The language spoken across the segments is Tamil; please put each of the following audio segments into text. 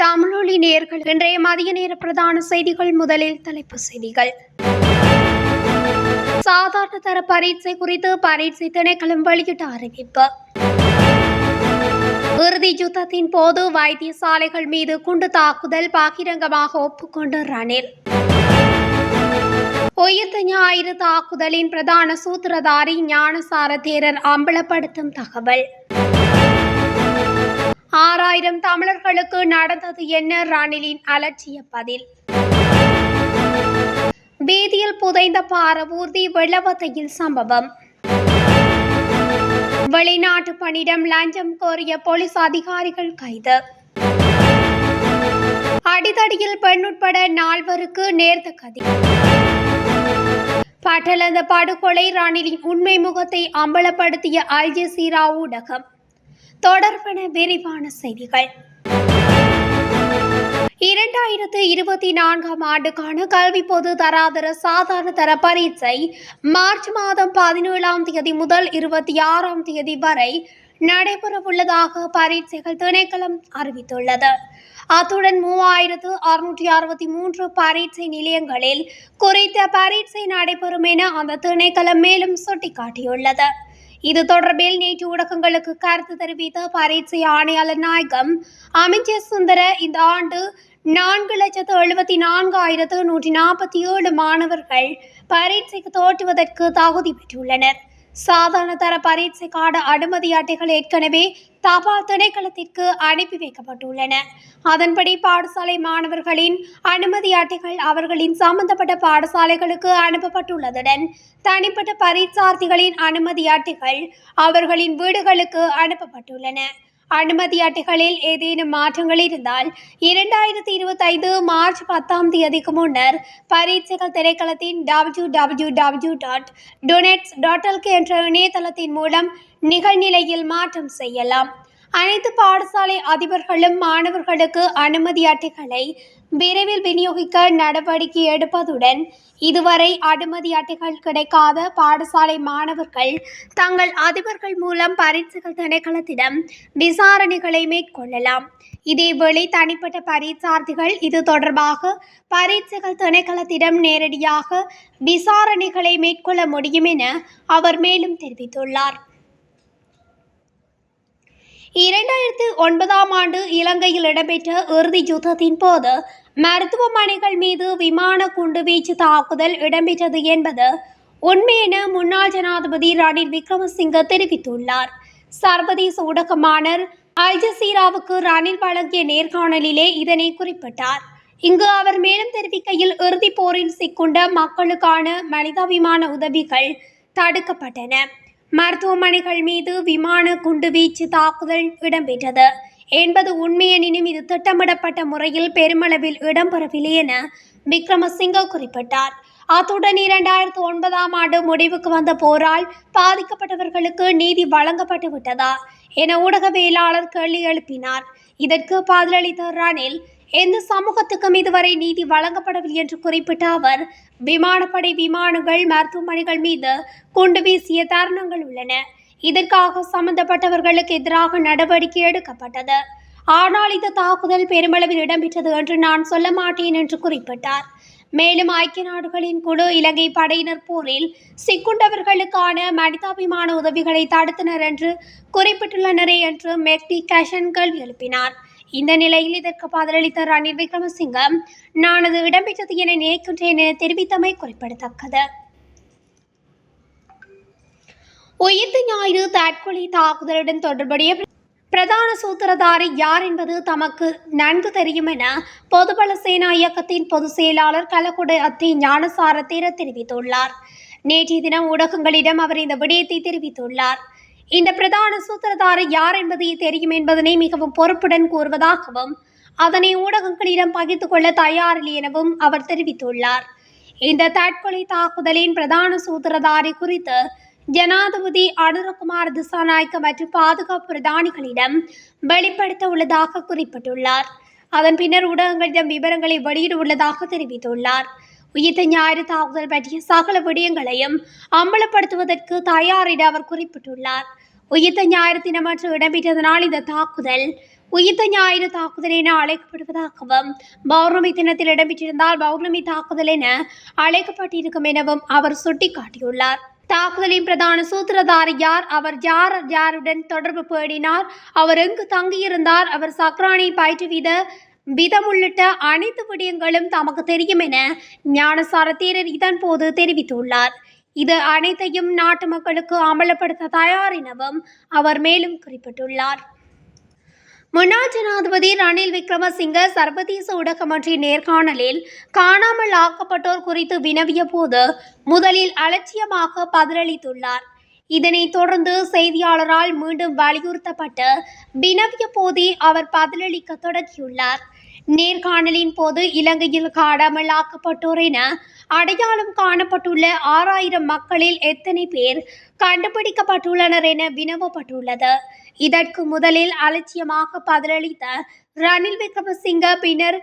தமிழொலி நேயர்கள், இன்றைய மதிய நேர பிரதான செய்திகள். முதலில் தலைப்புச் செய்திகள். சாதாரண தர பரீட்சை குறித்து பரீட்சை திணைக்களம் வெளியிட்ட அறிவிப்பு. இறுதி யுத்தத்தின் போது வைத்தியசாலைகள் மீது குண்டு தாக்குதல் பகிரங்கமாக ஒப்புக்கொண்ட ரணில். உயிர்த்த ஞாயிறு தாக்குதலின் பிரதான சூத்திரதாரி ஞானசார தேரர் அம்பலப்படுத்தும் தகவல். 6000 தமிழர்களுக்கு நடந்தது என்ன? ரணிலின் அலட்சிய பதில். வீதியில் புதைந்த பாரவூர்தி வெள்ளவத்தையில் சம்பவம். வெளிநாட்டு பணியிடம் லஞ்சம் கோரிய போலீஸ் அதிகாரிகள் கைது. அடிதடியில் பெண் உட்பட 4 நேர்ந்த கதி. பட்டளந்த படுகொலை ரணிலின் உண்மை முகத்தை அம்பலப்படுத்திய அல் ஜசீரா ஊடகம். தொடர்பான விரிவான செய்திகள். 2024 ஆண்டுக்கான கல்வி பொது தராதர சாதாரண தர பரீட்சை மார்ச் மாதம் 17 முதல் 26 வரை நடைபெறவுள்ளதாக பரீட்சைகள் திணைக்களம் அறிவித்துள்ளது. அத்துடன் 3663 பரீட்சை நிலையங்களில் குறித்த பரீட்சை நடைபெறும் என அந்த திணைக்களம் மேலும் சுட்டிக்காட்டியுள்ளது. இது தொடர்பில் நேற்று ஊடகங்களுக்கு கருத்து தெரிவித்த பரீட்சை ஆணையாளர் நாயகம் அமைச்சர் சுந்தர, இந்த ஆண்டு 4,74,147 மாணவர்கள் பரீட்சைக்கு தோற்றுவதற்கு தகுதி பெற்றுள்ளனர். சாதாரண தர பரீட்சைக்கான அனுமதி அட்டைகள் ஏற்கனவே தபால் திணைக்களத்திற்கு அனுப்பி வைக்கப்பட்டுள்ளன. அதன்படி பாடசாலை மாணவர்களின் அனுமதி அட்டைகள் அவர்களின் சம்பந்தப்பட்ட பாடசாலைகளுக்கு அனுப்பப்பட்டுள்ளதுடன் தனிப்பட்ட பரீட்சார்த்திகளின் அனுமதி அட்டைகள் அவர்களின் வீடுகளுக்கு அனுப்பப்பட்டுள்ளன. அனுமதி அட்டைகளில் ஏதேனும் மாற்றங்கள் இருந்தால் 2025 மார்ச் 10 முன்னர் பரீட்சைகள் திணைக்களத்தின் www.donets.lk என்ற இணையதளத்தின் மூலம் நிகழ்நிலையில் மாற்றம் செய்யலாம். அனைத்து பாடசாலை அதிபர்களும் மாணவர்களுக்கு அனுமதி அட்டைகளை விரைவில் விநியோகிக்க நடவடிக்கை எடுப்பதுடன் இதுவரை அனுமதி அட்டைகள் கிடைக்காத பாடசாலை மாணவர்கள் தங்கள் அதிபர்கள் மூலம் பரீட்சைகள் திணைக்களத்திடம் விசாரணைகளை மேற்கொள்ளலாம். இதேவேளை தனிப்பட்ட பரீட்சார்த்திகள் இது தொடர்பாக பரீட்சைகள் திணைக்களத்திடம் நேரடியாக விசாரணைகளை மேற்கொள்ள முடியும் என அவர் மேலும் தெரிவித்துள்ளார். 2009 ஆண்டு இலங்கையில் இடம்பெற்ற இறுதி யுத்தத்தின் போது மருத்துவமனைகள் மீது விமான குண்டுவீச்சு தாக்குதல் இடம்பெற்றது என்பது உண்மை என முன்னாள் ஜனாதிபதி ரணில் விக்ரமசிங்க தெரிவித்துள்ளார். சர்வதேச ஊடகமான அல் ஜசீராவுக்கு ரணில் வழங்கிய நேர்காணலிலே இதனை குறிப்பிட்டார். இங்கு அவர் மேலும் தெரிவிக்கையில், இறுதிப் போரில் சிக்குண்ட மக்களுக்கான மனிதாபிமான உதவிகள் தடுக்கப்பட்டன. மருத்துவமனைகள் மீது விமான குண்டுவீச்சு தாக்குதல் இடம்பெற்றது என்பது உண்மையெனினும் இது திட்டமிடப்பட்ட முறையில் பெருமளவில் இடம்பெறவில்லை என விக்ரமசிங்க குறிப்பிட்டார். அத்துடன் 2009 ஆண்டு முடிவுக்கு வந்த போரால் பாதிக்கப்பட்டவர்களுக்கு நீதி வழங்கப்பட்டு விட்டதா என ஊடகவியலாளர் கேள்வி எழுப்பினார். இதற்கு பதிலளித்த ரணில், எந்த சமூகத்துக்கும் இதுவரை நீதி வழங்கப்படவில்லை என்று குறிப்பிட்ட அவர், விமானப்படை விமானங்கள் மருத்துவமனைகள் மீது குண்டு வீசிய தருணங்கள் உள்ளன. இதற்காக சம்பந்தப்பட்டவர்களுக்கு எதிராக நடவடிக்கை எடுக்கப்பட்டது. ஆனால் இந்த தாக்குதல் பெருமளவில் இடம்பெற்றது என்று நான் சொல்ல மாட்டேன் என்று குறிப்பிட்டார். மேலும் ஐக்கிய நாடுகளின் குழு இலங்கை படையினர் போரில் சிக்குண்டவர்களுக்கான மனிதாபிமான உதவிகளை தடுத்தனர் என்று குறிப்பிட்டுள்ளனரே என்று மெக்டி கேஷன் கேள்வி எழுப்பினார். இந்த நிலையில் இதற்கு பதிலளித்த ரணில் விக்ரமசிங்க, நான் அது இடம்பெற்றது என நினைக்கின்றேன் என தெரிவித்தமை குறிப்பிடத்தக்கது. உயிர்த்த ஞாயிறு தற்கொலை தாக்குதலுடன் தொடர்புடைய பிரதான சூத்திரதாரி யார் என்பது தமக்கு நன்கு தெரியும் என பொதுபல சேனா இயக்கத்தின் பொதுச் செயலாளர் கலக்குடை அத்தி ஞானசார தேரர் தெரிவித்துள்ளார். நேற்றைய தினம் ஊடகங்களிடம் அவர் இந்த விடயத்தை தெரிவித்துள்ளார். இந்த பிரதான சூத்திரதாரி யார் என்பதை தெரியும் என்பதனை மிகவும் பொறுப்புடன் கூறுவதாகவும் அதனை ஊடகங்களிடம் பகிர்ந்து கொள்ள தயாரில்லை எனவும் அவர் தெரிவித்துள்ளார். இந்த தற்கொலை தாக்குதலின் பிரதான சூத்திரதாரி குறித்து ஜனாதிபதி அனுரகுமார் திசாநாயக்க மற்றும் பாதுகாப்பு பிரதானிகளிடம் வெளிப்படுத்த உள்ளதாக குறிப்பிட்டுள்ளார். அதன் பின்னர் ஊடகங்களிடம் விவரங்களை வெளியிட உள்ளதாக தெரிவித்துள்ளார். உயிர்த்த ஞாயிறு தாக்குதல் பற்றிய சகல விடயங்களையும் அம்பலப்படுத்துவதற்கு தயார் என அவர் குறிப்பிட்டுள்ளார். உயிர்த்த ஞாயிறு தினமன்று இடம்பெற்றதனால் இந்த தாக்குதல் உயிர்த்த ஞாயிறு தாக்குதல் என அழைக்கப்படுவதாகவும் பௌர்ணமி தினத்தில் இடம்பெற்றிருந்தால் பௌர்ணமி தாக்குதல் என அழைக்கப்பட்டிருக்கும் எனவும் அவர் சுட்டிக்காட்டியுள்ளார். தாக்குதலின் பிரதான சூத்திரதாரி யார், அவர் யாருடன் தொடர்பு பேடினார், அவர் எங்கு தங்கியிருந்தார், அவர் சக்ரானை பயிற்றுவித விதம் உள்ளிட்ட அனைத்து விடயங்களும் தமக்கு தெரியும் என ஞானசார தேரர் இதன் போது தெரிவித்துள்ளார். இது அனைத்தையும் நாட்டு மக்களுக்கு அமலப்படுத்த தயார் எனவும் அவர் மேலும் குறிப்பிட்டுள்ளார். முன்னாள் ஜனாதிபதி ரணில் விக்ரமசிங்க சர்வதேச ஊடகம் ஒன்றிய நேர்காணலில் காணாமல் ஆக்கப்பட்டோர் குறித்து வினவிய போது முதலில் அலட்சியமாக பதிலளித்துள்ளார். இதனைத் தொடர்ந்து செய்தியாளரால் மீண்டும் வலியுறுத்தப்பட்டு வினவிய போதே அவர் பதிலளிக்க தொடங்கியுள்ளார். நேர்காணலின் போது இலங்கையில் காணாமல் ஆக்கப்பட்டோர் என அடையாளம் காணப்பட்டுள்ள 6000 மக்களில் எத்தனை பேர் கண்டுபிடிக்கப்பட்டுள்ளனர் என வினவப்பட்டுள்ளது. இதற்கு முதலில் அலட்சியமாக பதிலளித்த ரணில் விக்ரமசிங்க பின்னர்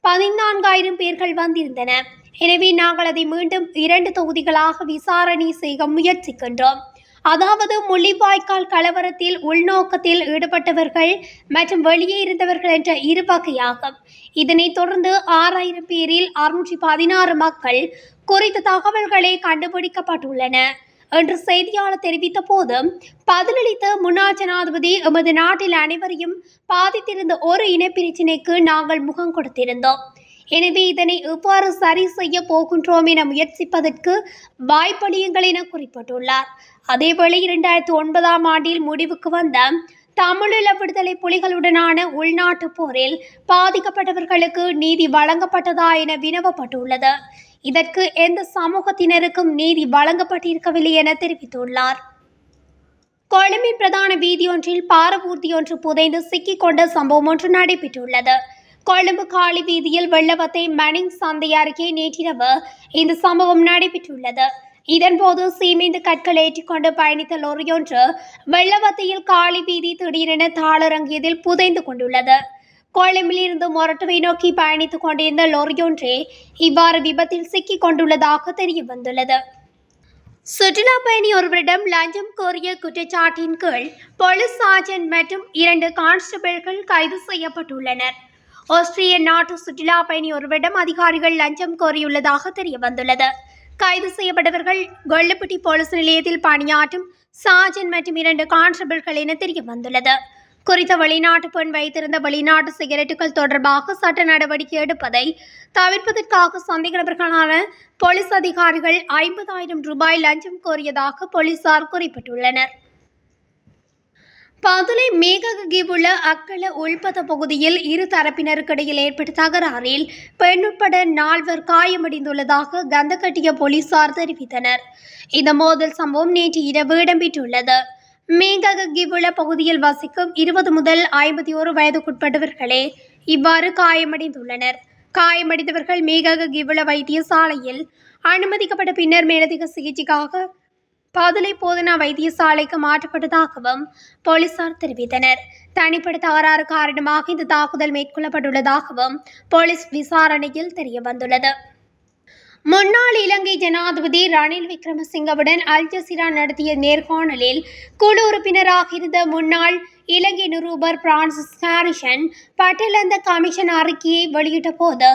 14000 பேர்கள் வந்திருந்தனர். எனவே நாங்கள் அதை மீண்டும் 2 தொகுதிகளாக விசாரணை செய்ய முயற்சிக்கின்றோம். அதாவது முள்ளிவாய்க்கால் கலவரத்தில் உள்நோக்கத்தில் ஈடுபட்டவர்கள் மற்றும் வெளியே இருந்தவர்கள் என்ற இரு வகையாகும். இதனைத் தொடர்ந்து 6000 பேரில் 616 மக்கள் குறித்த தகவல்களை கண்டுபிடிக்கப்பட்டுள்ளன என்று செய்தியாளர் தெரிவித்த போது பதிலளித்த முன்னாள் ஜனாதிபதி, எமது நாட்டில் அனைவரையும் பாதித்திருந்த ஒரு இனப்பிரச்சினைக்கு நாங்கள் முகம் கொடுத்திருந்தோம். எனவே இதனை எவ்வாறு சரி செய்ய போகின்றோம் என முயற்சிப்பதற்கு வாய்ப்பளியுங்கள் என குறிப்பிட்டுள்ளார். அதேவேளை 2009ஆம் ஆண்டில் முடிவுக்கு வந்த தமிழீழ விடுதலை புலிகளுடனான உள்நாட்டு போரில் பாதிக்கப்பட்டவர்களுக்கு நீதி வழங்கப்பட்டதா என வினவப்பட்டுள்ளது. இதற்கு எந்த சமூகத்தினருக்கும் நீதி வழங்கப்பட்டிருக்கவில்லை என தெரிவித்துள்ளார். கொழும்பின் பிரதான வீதியொன்றில் பாரவூர்தி ஒன்று புதைந்து சிக்கிக் கொண்ட சம்பவம் ஒன்று நடைபெற்றுள்ளது. கொழும்பு காலி வீதியில் வெள்ளவத்தை மணிங் சந்தை அருகே நேற்றிரவு இந்த சம்பவம் நடைபெற்றுள்ளது. இதன்போது சீமெந்து கற்கள் ஏற்றிக்கொண்டு பயணித்த லொரியொன்று வெள்ளவத்தையில் காலி வீதி திடீரென தாளரங்கியதில் புதைந்து கொண்டுள்ளது. கொழும்பில் இருந்து மொரட்டுவை நோக்கி பயணித்துக் கொண்டிருந்த லொரியொன்றே இவ்வாறு விபத்தில் சிக்கிக் கொண்டுள்ளதாக தெரிய வந்துள்ளது. சுற்றுலா பயணி ஒருவரிடம் லஞ்சம் கோரிய குற்றச்சாட்டின் கீழ் போலீஸ் சார்ஜென்ட் மற்றும் 2 கான்ஸ்டபிள்கள் கைது செய்யப்பட்டுள்ளனர். ஆஸ்திரிய நாட்டு சுற்றுலா பயணி ஒருவரிடம் அதிகாரிகள் லஞ்சம் கோரியுள்ளதாக தெரிய வந்துள்ளது. கைது செய்யப்பட்டவர்கள் கொள்ளுப்பட்டி போலீஸ் நிலையத்தில் பணியாற்றும் சார்ஜென்ட் மற்றும் 2 கான்ஸ்டபிள்கள் என தெரிய வந்துள்ளது. குறித்த வெளிநாட்டு பெண் வைத்திருந்த வெளிநாட்டு சிகரெட்டுகள் தொடர்பாக சட்ட நடவடிக்கை எடுப்பதை தவிர்ப்பதற்காக சந்தேக நபர்களான போலீஸ் அதிகாரிகள் 50,000 ரூபாய் லஞ்சம் கோரியதாக போலீசார் குறிப்பிட்டுள்ளனர். பதுளை மேககிவுள்ள அக்கல உள்பத பகுதியில் இரு தரப்பினருக்கிடையில் ஏற்பட்ட தகராறில் பெண் உட்பட 4 காயமடைந்துள்ளதாக கந்தகட்டிய போலீசார் தெரிவித்தனர். இந்த மோதல் சம்பவம் நேற்று இரவு இடம்பெற்றுள்ளது. மேககிவுள்ள பகுதியில் வசிக்கும் 20 முதல் 51 வயதுக்குட்பட்டவர்களே இவ்வாறு காயமடைந்துள்ளனர். காயமடைந்தவர்கள் மேககிவுள்ள வைத்தியசாலையில் அனுமதிக்கப்பட்ட பின்னர் மேலதிக சிகிச்சைக்காக பதுளை போதனா வைத்தியசாலைக்கு மாற்றப்பட்டதாகவும் போலீசார் தெரிவித்தனர். தனிப்பட்ட தகராறு காரணமாக இந்த தாக்குதல் மேற்கொள்ளப்பட்டுள்ளதாகவும் போலீஸ் விசாரணையில் தெரிய வந்துள்ளது. முன்னாள் இலங்கை ஜனாதிபதி ரணில் விக்ரமசிங்கவுடன் அல் ஜசீரா நடத்திய நேர்காணலில் குழு உறுப்பினராக இருந்த முன்னாள் இலங்கை நிருபர் பிரான்சிஸ் ஹாரிசன் பட்டலந்த கமிஷன் அறிக்கையை வெளியிட்ட போது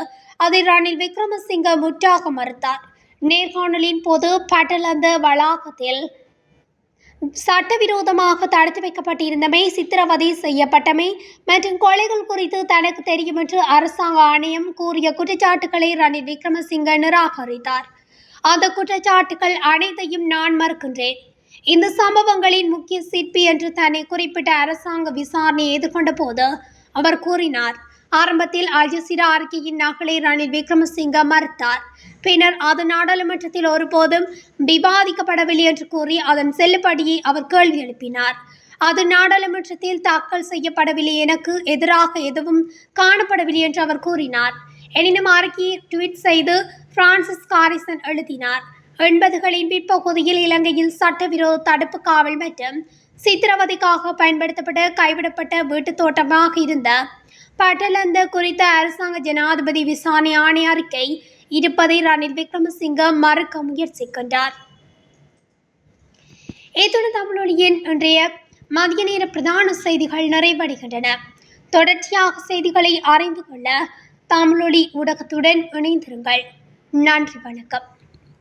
அதை ரணில் விக்ரமசிங்க முற்றாக மறுத்தார். நேர்காணலின் போது பட்டலந்த வளாகத்தில் சட்டவிரோதமாக தடுத்து வைக்கப்பட்டிருந்தமை, சித்திரவதை செய்யப்பட்டமை மற்றும் கொலைகள் குறித்து தனக்கு தெரியும் என்று அரசாங்க ஆணையம் கூறிய குற்றச்சாட்டுகளை ரணில் விக்ரமசிங்க நிராகரித்தார். அந்த குற்றச்சாட்டுகள் அனைத்தையும் நான் மறுக்கின்றேன். இந்த சம்பவங்களின் முக்கிய சிற்பி என்று தன்னை குறிப்பிட்ட அரசாங்க விசாரணையை எதிர்கொண்ட போது அவர் கூறினார். ஆரம்பத்தில் அல் ஜசீரா அறிக்கையின் நகலை ரணில் விக்ரமசிங்க மறுத்தார். பின்னர் அது நாடாளுமன்றத்தில் ஒருபோதும் விவாதிக்கப்படவில்லை என்று கூறி அதன் செல்லுபடியை அவர் கேள்வி எழுப்பினார். அது நாடாளுமன்றத்தில் தாக்கல் செய்யப்படவில்லை, எனக்கு எதிராக எதுவும் காணப்படவில்லை என்று அவர் கூறினார். எனினும் அறிக்கையை ட்வீட் செய்து பிரான்சிஸ் ஹாரிசன் எழுதினார். 80களின் பிற்பகுதியில் இலங்கையில் சட்டவிரோத தடுப்பு காவல் மற்றும் சித்திரவதைக்காக பயன்படுத்தப்பட்ட கைவிடப்பட்ட வீட்டுத் தோட்டமாக இருந்த பட்டலந்த குறித்த அரசாங்க ஜனாதிபதி விசாரணை ஆணைய அறிக்கை இருப்பதை ரணில் விக்ரமசிங்க மறுக்க முயற்சிக்கின்றார். இத்துடன் தமிழொலியின் இன்றைய மதிய நேர பிரதான செய்திகள் நிறைவடைகின்றன. தொடர்ச்சியாக செய்திகளை அறிந்து கொள்ள தமிழொலி ஊடகத்துடன் இணைந்திருங்கள். நன்றி, வணக்கம்.